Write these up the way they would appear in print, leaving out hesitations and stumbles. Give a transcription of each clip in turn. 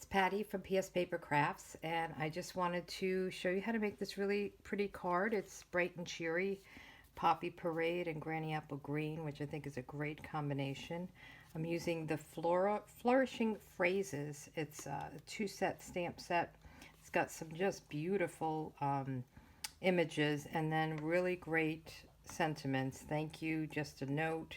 it's Patty from PS Paper Crafts, and I just wanted to show you how to make this really pretty card. It's bright and cheery, Poppy Parade and Granny Apple Green, which I think is a great combination. I'm using the Flourishing Phrases. It's a two-set stamp set. It's got some just beautiful images and then really great sentiments. Thank you, just a note.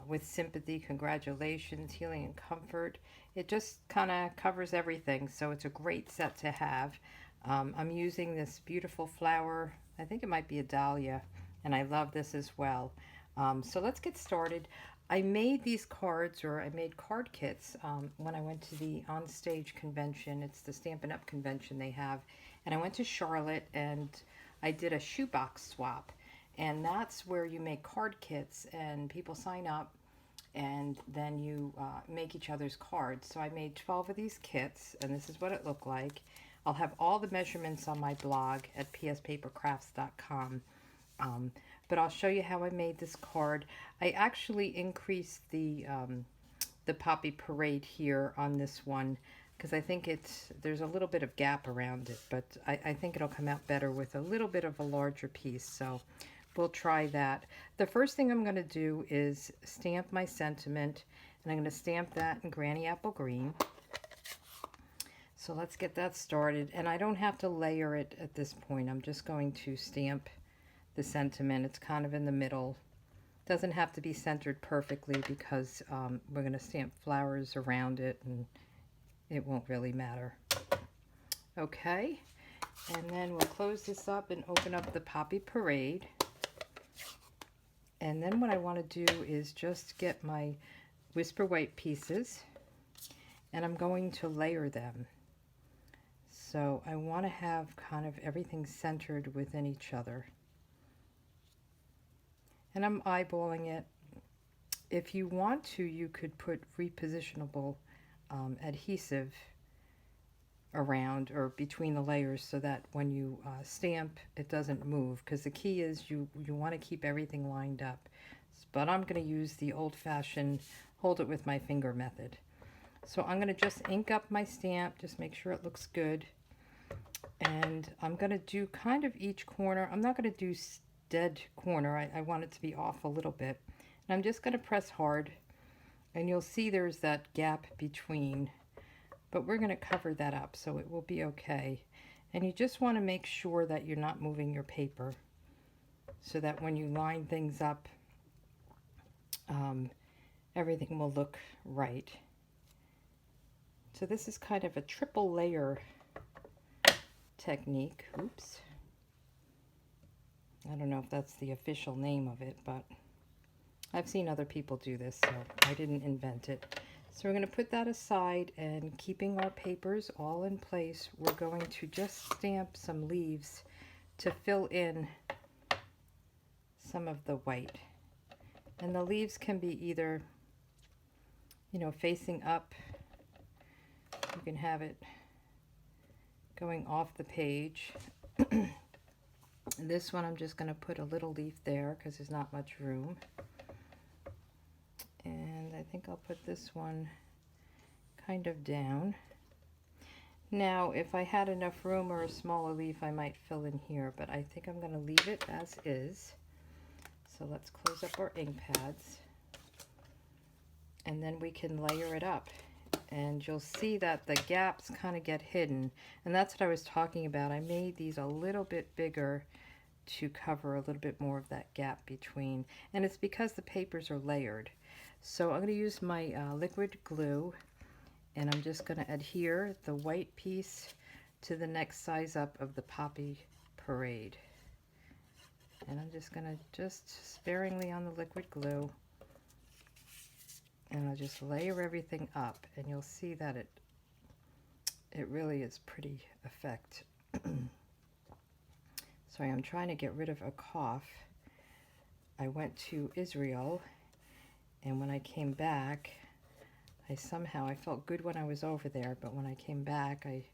With sympathy, congratulations, healing, and comfort. It just kind of covers everything, so it's a great set to have. I'm using this beautiful flower. I think it might be a dahlia, and I love this as well. So let's get started. I made these cards, or I made card kits when I went to the Onstage convention. It's the Stampin' Up! Convention they have. And I went to Charlotte, and I did a shoebox swap. And that's where you make card kits and people sign up and then you make each other's cards. So I made 12 of these kits and this is what it looked like. I'll have all the measurements on my blog at pspapercrafts.com. But I'll show you how I made this card. I actually increased the Poppy Parade here on this one because I think there's a little bit of gap around it, but I think it'll come out better with a little bit of a larger piece. So we'll try that. The first thing I'm going to do is stamp my sentiment, and I'm going to stamp that in Granny Apple Green. So let's get that started. And I don't have to layer it at this point. I'm just going to stamp the sentiment. It's kind of in the middle. Doesn't have to be centered perfectly because we're going to stamp flowers around it and it won't really matter. Okay, and then we'll close this up and open up the Poppy Parade. And then what I want to do is just get my Whisper White pieces and I'm going to layer them. So I want to have kind of everything centered within each other. And I'm eyeballing it. If you want to, you could put repositionable adhesive around or between the layers so that when you stamp it doesn't move, because the key is you want to keep everything lined up. But I'm going to use the old-fashioned hold it with my finger method. So I'm going to just ink up my stamp, just make sure it looks good, and I'm going to do kind of each corner. I'm not going to do dead corner. I want it to be off a little bit, and I'm just going to press hard, and you'll see there's that gap between. But we're going to cover that up so it will be okay. And you just want to make sure that you're not moving your paper so that when you line things up, everything will look right. So this is kind of a triple layer technique. Oops. I don't know if that's the official name of it, but I've seen other people do this, so I didn't invent it. So we're going to put that aside, and keeping our papers all in place, we're going to just stamp some leaves to fill in some of the white. And the leaves can be either, facing up. You can have it going off the page. This one I'm just going to put a little leaf there because there's not much room. And I think I'll put this one kind of down. Now, if I had enough room or a smaller leaf, I might fill in here, but I think I'm going to leave it as is. So let's close up our ink pads, and then we can layer it up. And you'll see that the gaps kind of get hidden, and that's what I was talking about. I made these a little bit bigger to cover a little bit more of that gap between, and it's because the papers are layered. So I'm going to use my liquid glue, and I'm just going to adhere the white piece to the next size up of the Poppy Parade. And I'm just going to sparingly on the liquid glue, and I'll just layer everything up, and you'll see that it really is pretty effect. Sorry, I'm trying to get rid of a cough. I went to Israel, and when I came back, I felt good when I was over there, but when I came back, I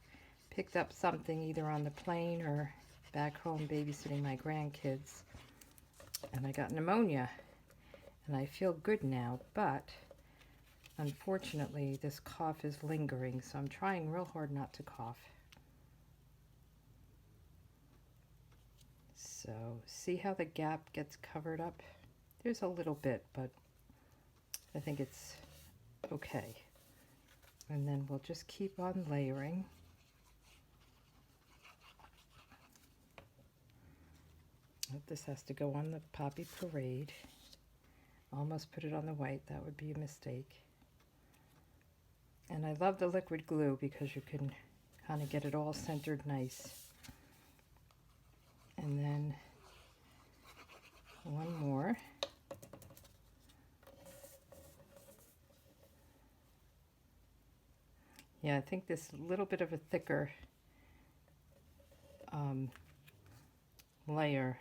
picked up something either on the plane or back home babysitting my grandkids, and I got pneumonia. And I feel good now, but Unfortunately, this cough is lingering, so I'm trying real hard not to cough. So, see how the gap gets covered up? There's a little bit, but I think it's okay. And then we'll just keep on layering. This has to go on the Poppy Parade. Almost put it on the white, that would be a mistake. And I love the liquid glue because you can kind of get it all centered nice. And then one more. Yeah, I think this little bit of a thicker layer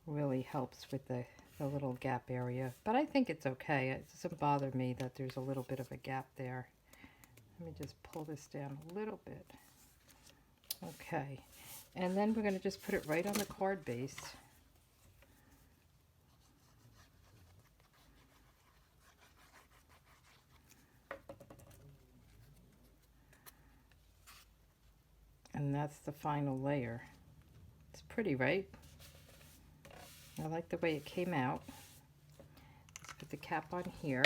really helps with the little gap area. But I think it's okay. It doesn't bother me that there's a little bit of a gap there. Let me just pull this down a little bit. Okay. And then we're going to just put it right on the card base. And that's the final layer. It's pretty, right? I like the way it came out. Let's put the cap on here.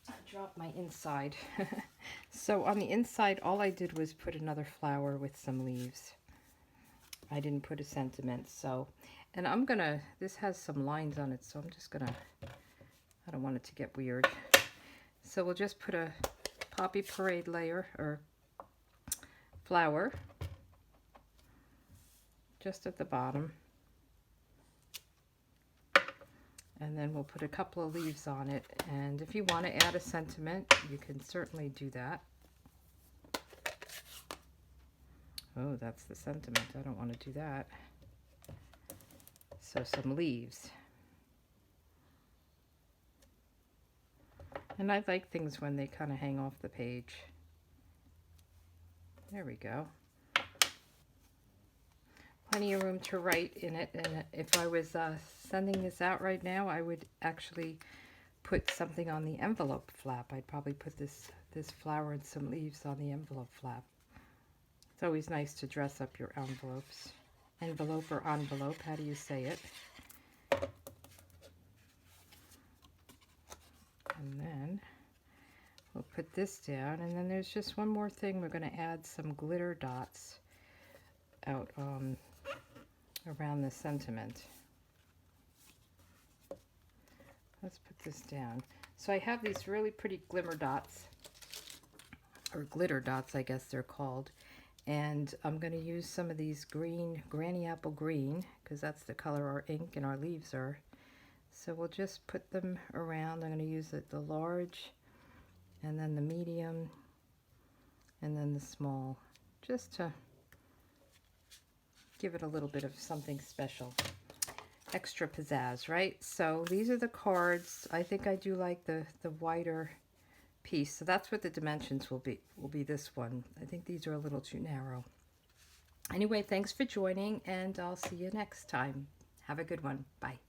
I dropped my inside. So on the inside, all I did was put another flower with some leaves. I didn't put a sentiment, so, and I'm gonna, this has some lines on it, so I'm just gonna, I don't want it to get weird. So we'll just put a Poppy Parade layer, or flower, just at the bottom. And then we'll put a couple of leaves on it, and if you want to add a sentiment, you can certainly do that. Oh, that's the sentiment. I don't want to do that. So some leaves. And I like things when they kind of hang off the page. There we go. Plenty of room to write in it, and if I was sending this out right now, I would actually put something on the envelope flap. I'd probably put this flower and some leaves on the envelope flap. It's always nice to dress up your envelopes. Envelope or envelope, how do you say it? And then we'll put this down, and then there's just one more thing. We're going to add some glitter dots out around the sentiment. Let's put this down. So I have these really pretty glimmer dots, or glitter dots, I guess they're called. And I'm going to use some of these green, Granny Apple Green, because that's the color our ink and our leaves are. So we'll just put them around. I'm going to use the large, and then the medium, and then the small, just to give it a little bit of something special. Extra pizzazz, right? So these are the cards. I think I do like the wider piece. So that's what the dimensions will be this one. I think these are a little too narrow. Anyway, thanks for joining, and I'll see you next time. Have a good one. Bye.